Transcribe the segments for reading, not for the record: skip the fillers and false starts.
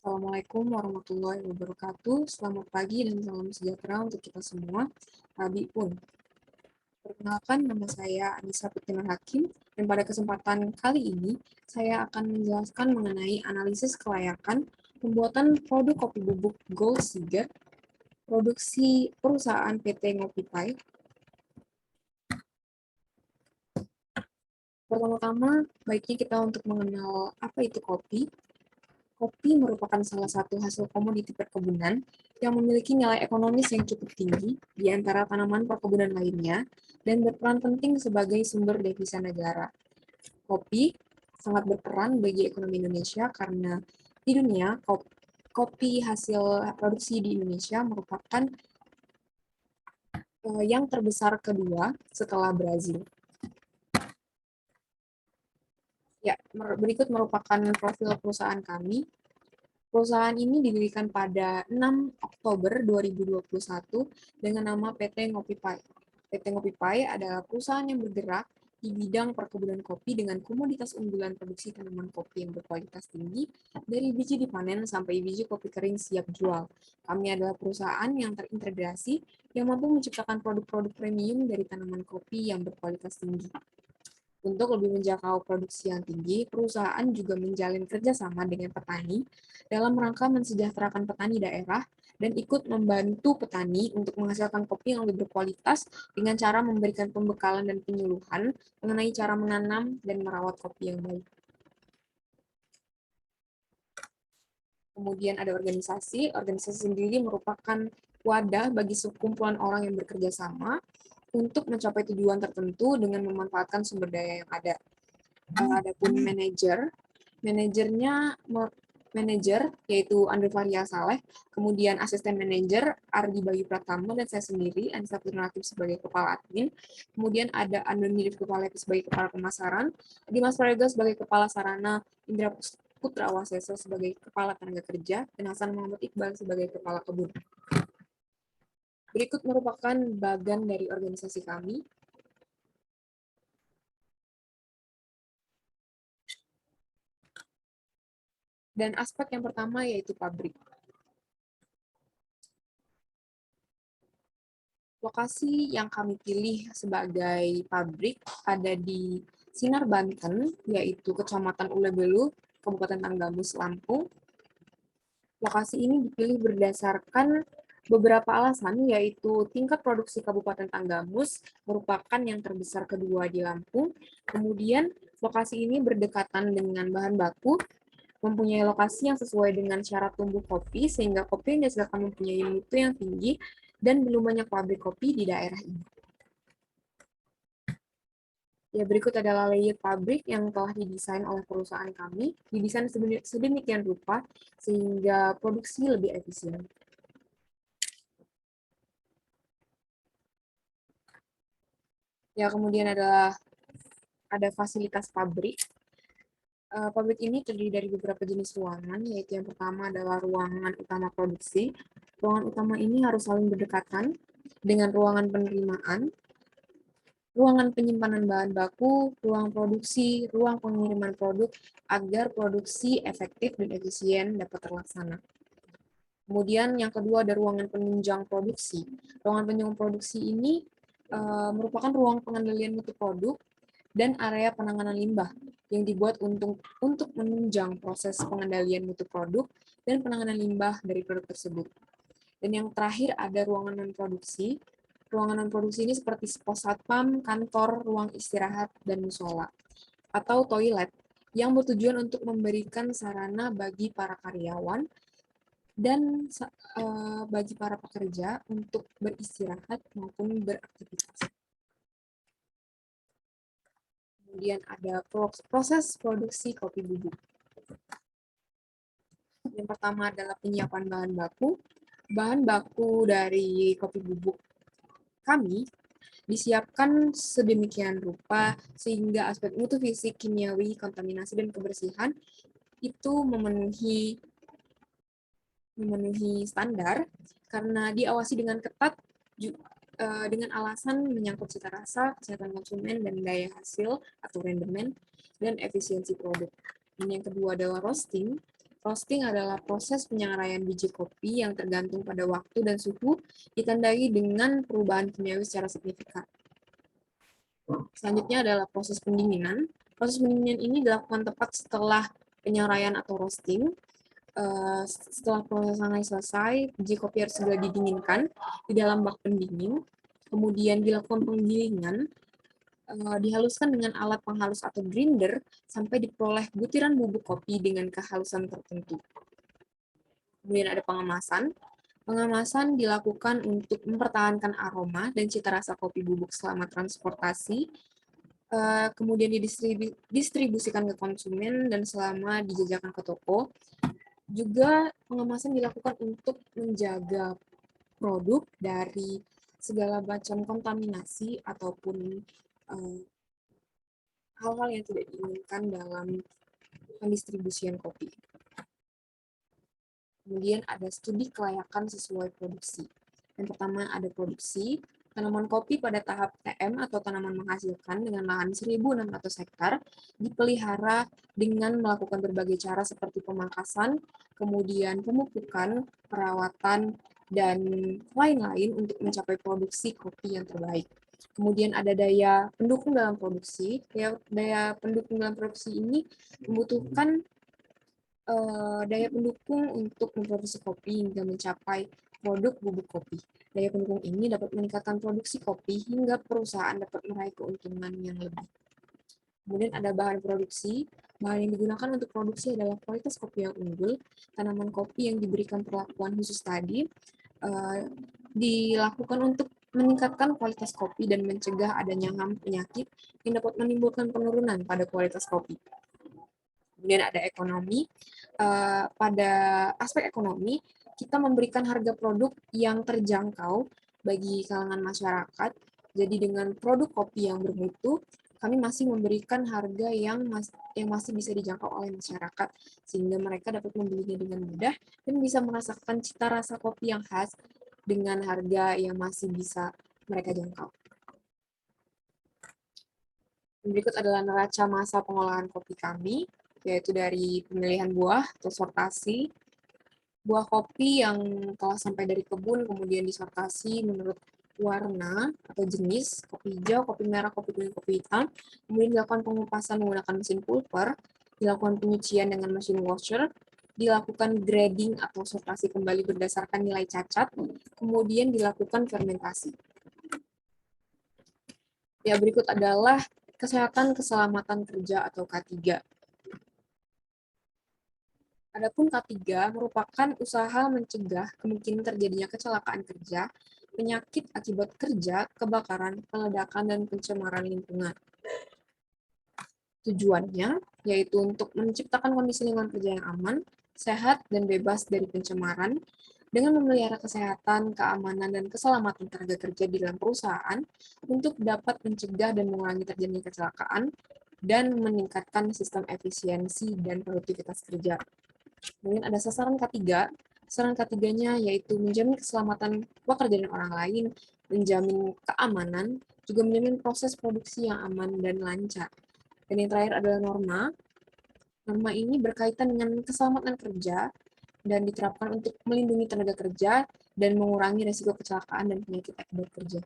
Assalamualaikum warahmatullahi wabarakatuh. Selamat pagi dan salam sejahtera untuk kita semua. Abi pun. Perkenalkan, nama saya Anissa Putina Hakim, dan pada kesempatan kali ini, saya akan menjelaskan mengenai analisis kelayakan pembuatan produk kopi bubuk Gold Seger, produksi perusahaan PT Ngopi Pahit. Pertama-tama, baiknya kita untuk mengenal apa itu kopi. Kopi merupakan salah satu hasil komoditi perkebunan yang memiliki nilai ekonomis yang cukup tinggi di antara tanaman perkebunan lainnya dan berperan penting sebagai sumber devisa negara. Kopi sangat berperan bagi ekonomi Indonesia karena di dunia kopi hasil produksi di Indonesia merupakan yang terbesar kedua setelah Brazil. Ya, berikut merupakan profil perusahaan kami. Perusahaan ini didirikan pada 6 Oktober 2021 dengan nama PT Ngopi Pahit. PT Ngopi Pahit adalah perusahaan yang bergerak di bidang perkebunan kopi dengan komoditas unggulan produksi tanaman kopi yang berkualitas tinggi, dari biji dipanen sampai biji kopi kering siap jual. Kami adalah perusahaan yang terintegrasi yang mampu menciptakan produk-produk premium dari tanaman kopi yang berkualitas tinggi. Untuk lebih menjangkau produksi yang tinggi, perusahaan juga menjalin kerjasama dengan petani dalam rangka mensejahterakan petani daerah dan ikut membantu petani untuk menghasilkan kopi yang lebih berkualitas dengan cara memberikan pembekalan dan penyuluhan mengenai cara menanam dan merawat kopi yang baik. Kemudian ada organisasi. Organisasi sendiri merupakan wadah bagi sekumpulan orang yang bekerja sama untuk mencapai tujuan tertentu dengan memanfaatkan sumber daya yang ada. Adapun manajer yaitu Andre Faria Saleh, kemudian asisten manajer Ardi Bayu Pratama, dan saya sendiri Anissa Putri sebagai kepala admin. Kemudian ada Andoni Rifki sebagai kepala pemasaran, Dimas Prayoga sebagai kepala sarana, Indra Putra Waseso sebagai kepala tenaga kerja, dan Hasan Muhammad Iqbal sebagai kepala kebun. Berikut merupakan bagan dari organisasi kami. Dan aspek yang pertama yaitu pabrik. Lokasi yang kami pilih sebagai pabrik ada di Sinar, Banten, yaitu Kecamatan Ulebelu, Kabupaten Tanggamus, Lampung. Lokasi ini dipilih berdasarkan beberapa alasan, yaitu tingkat produksi Kabupaten Tanggamus merupakan yang terbesar kedua di Lampung. Kemudian, lokasi ini berdekatan dengan bahan baku, mempunyai lokasi yang sesuai dengan syarat tumbuh kopi, sehingga kopi yang dihasilkan mempunyai mutu yang tinggi, dan belum banyak pabrik kopi di daerah ini. Ya, berikut adalah layout pabrik yang telah didesain oleh perusahaan kami, didesain sedemikian rupa sehingga produksi lebih efisien. Ya, kemudian ada fasilitas pabrik. Pabrik ini terdiri dari beberapa jenis ruangan, yaitu yang pertama adalah ruangan utama produksi. Ruangan utama ini harus saling berdekatan dengan ruangan penerimaan, ruangan penyimpanan bahan baku, ruang produksi, ruang pengiriman produk, agar produksi efektif dan efisien dapat terlaksana. Kemudian yang kedua ada ruangan penunjang produksi. Ruangan penunjang produksi ini merupakan ruang pengendalian mutu produk dan area penanganan limbah yang dibuat untuk menunjang proses pengendalian mutu produk dan penanganan limbah dari produk tersebut. Dan yang terakhir ada ruangan non-produksi. Ruangan non-produksi ini seperti pos satpam, kantor, ruang istirahat, dan musola, atau toilet, yang bertujuan untuk memberikan sarana bagi para karyawan dan bagi para pekerja untuk beristirahat maupun beraktivitas. Kemudian ada proses produksi kopi bubuk. Yang pertama adalah penyiapan bahan baku. Bahan baku dari kopi bubuk kami disiapkan sedemikian rupa sehingga aspek mutu fisik, kimiawi, kontaminasi, dan kebersihan itu memenuhi standar karena diawasi dengan ketat dengan alasan menyangkut cita rasa, kesehatan konsumen, dan daya hasil atau rendemen, dan efisiensi produk. Dan yang kedua adalah roasting. Roasting adalah proses penyengraian biji kopi yang tergantung pada waktu dan suhu, ditandai dengan perubahan kimiawi secara signifikan. Selanjutnya adalah proses pendinginan. Proses pendinginan ini dilakukan tepat setelah penyengraian atau roasting. Setelah proses penyengraian selesai, biji kopi harus segera didinginkan di dalam bak pendingin. Kemudian dilakukan penggilingan, dihaluskan dengan alat penghalus atau grinder sampai diperoleh butiran bubuk kopi dengan kehalusan tertentu. Kemudian ada pengemasan. Pengemasan dilakukan untuk mempertahankan aroma dan cita rasa kopi bubuk selama transportasi, kemudian didistribusikan ke konsumen dan selama dijajakan ke toko. Juga pengemasan dilakukan untuk menjaga produk dari segala macam kontaminasi ataupun hal-hal yang tidak diinginkan dalam pendistribusian kopi. Kemudian ada studi kelayakan sesuai produksi. Yang pertama ada produksi. Tanaman kopi pada tahap TM atau tanaman menghasilkan dengan lahan 1.600 hektar dipelihara dengan melakukan berbagai cara seperti pemangkasan, kemudian pemupukan, perawatan, dan lain-lain untuk mencapai produksi kopi yang terbaik. Kemudian ada daya pendukung dalam produksi. Daya pendukung dalam produksi ini membutuhkan daya pendukung untuk memproduksi kopi hingga mencapai produk bubuk kopi. Daya pendukung ini dapat meningkatkan produksi kopi hingga perusahaan dapat meraih keuntungan yang lebih. Kemudian ada bahan produksi. Bahan yang digunakan untuk produksi adalah kualitas kopi yang unggul, tanaman kopi yang diberikan perlakuan khusus tadi, dilakukan untuk meningkatkan kualitas kopi dan mencegah adanya penyakit yang dapat menimbulkan penurunan pada kualitas kopi. Kemudian ada ekonomi. Pada aspek ekonomi, kita memberikan harga produk yang terjangkau bagi kalangan masyarakat. Jadi dengan produk kopi yang bermutu, kami masih memberikan harga yang masih bisa dijangkau oleh masyarakat, sehingga mereka dapat membelinya dengan mudah dan bisa merasakan cita rasa kopi yang khas dengan harga yang masih bisa mereka jangkau. Berikut adalah neraca masa pengolahan kopi kami, yaitu dari pemilihan buah atau sortasi, buah kopi yang telah sampai dari kebun, kemudian disortasi menurut warna atau jenis, kopi hijau, kopi merah, kopi kuning, kopi hitam, kemudian dilakukan pengupasan menggunakan mesin pulper, dilakukan penyucian dengan mesin washer, dilakukan grading atau sortasi kembali berdasarkan nilai cacat, kemudian dilakukan fermentasi. Ya, berikut adalah kesehatan keselamatan kerja atau K3. Adapun K3 merupakan usaha mencegah kemungkinan terjadinya kecelakaan kerja, penyakit akibat kerja, kebakaran, peledakan, dan pencemaran lingkungan. Tujuannya yaitu untuk menciptakan kondisi lingkungan kerja yang aman, sehat, dan bebas dari pencemaran, dengan memelihara kesehatan, keamanan, dan keselamatan tenaga kerja di dalam perusahaan untuk dapat mencegah dan mengurangi terjadinya kecelakaan, dan meningkatkan sistem efisiensi dan produktivitas kerja. Kemudian ada sasaran K3. Sasaran K3-nya yaitu menjamin keselamatan pekerja dan orang lain, menjamin keamanan, juga menjamin proses produksi yang aman dan lancar. Dan yang terakhir adalah norma. Norma ini berkaitan dengan keselamatan kerja dan diterapkan untuk melindungi tenaga kerja dan mengurangi risiko kecelakaan dan penyakit akibat kerja.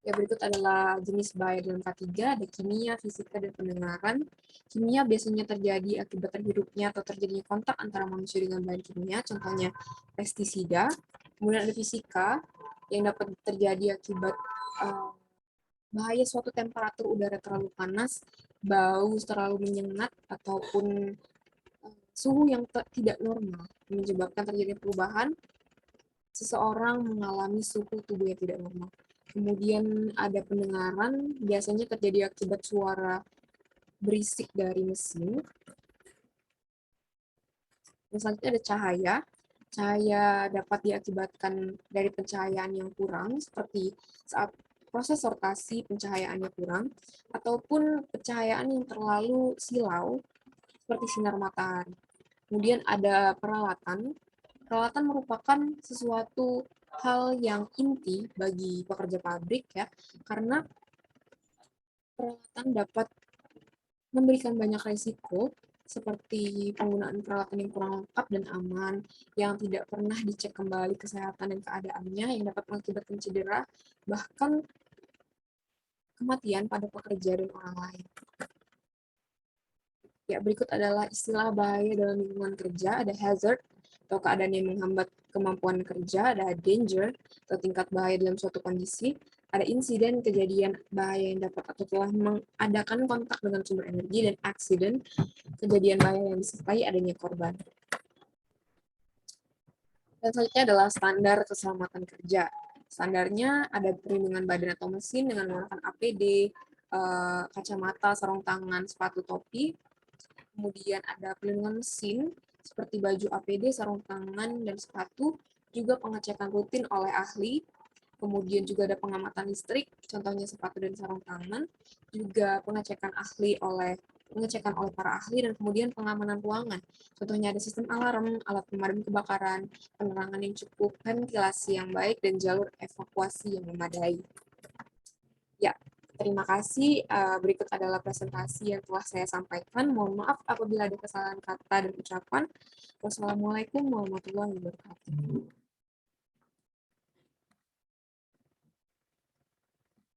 Ya, berikut adalah jenis bahaya dalam K3, ada kimia, fisika, dan pendengaran. Kimia biasanya terjadi akibat terhirupnya atau terjadinya kontak antara manusia dengan bahan kimia, contohnya pestisida. Kemudian ada fisika, yang dapat terjadi akibat bahaya suatu temperatur udara terlalu panas, bau terlalu menyengat, ataupun suhu yang tidak normal, menyebabkan terjadinya perubahan, seseorang mengalami suhu tubuh yang tidak normal. Kemudian ada pendengaran, biasanya terjadi akibat suara berisik dari mesin. Dan selanjutnya ada cahaya. Cahaya dapat diakibatkan dari pencahayaan yang kurang, seperti saat proses sortasi pencahayaannya kurang, ataupun pencahayaan yang terlalu silau, seperti sinar matahari. Kemudian ada peralatan. Peralatan merupakan sesuatu hal yang inti bagi pekerja pabrik ya, karena peralatan dapat memberikan banyak resiko seperti penggunaan peralatan yang kurang lengkap dan aman, yang tidak pernah dicek kembali kesehatan dan keadaannya, yang dapat mengakibatkan cedera, bahkan kematian pada pekerja dan orang lain. Ya, berikut adalah istilah bahaya dalam lingkungan kerja. Ada hazard, atau keadaan yang menghambat kemampuan kerja. Ada danger, atau tingkat bahaya dalam suatu kondisi. Ada insiden, kejadian bahaya yang dapat atau telah mengadakan kontak dengan sumber energi. Dan accident, kejadian bahaya yang disertai adanya korban. Dan selanjutnya adalah standar keselamatan kerja. Standarnya ada perlindungan badan atau mesin dengan menggunakan APD, kacamata, sarung tangan, sepatu, topi. Kemudian ada pelindungan mesin seperti baju APD, sarung tangan, dan sepatu, juga pengecekan rutin oleh ahli. Kemudian juga ada pengamatan listrik, contohnya sepatu dan sarung tangan, juga pengecekan oleh para ahli, dan kemudian pengamanan ruangan. Contohnya ada sistem alarm, alat pemadam kebakaran, penerangan yang cukup, ventilasi yang baik, dan jalur evakuasi yang memadai. Ya, terima kasih. Berikut adalah presentasi yang telah saya sampaikan. Mohon maaf apabila ada kesalahan kata dan ucapan. Wassalamualaikum warahmatullahi wabarakatuh.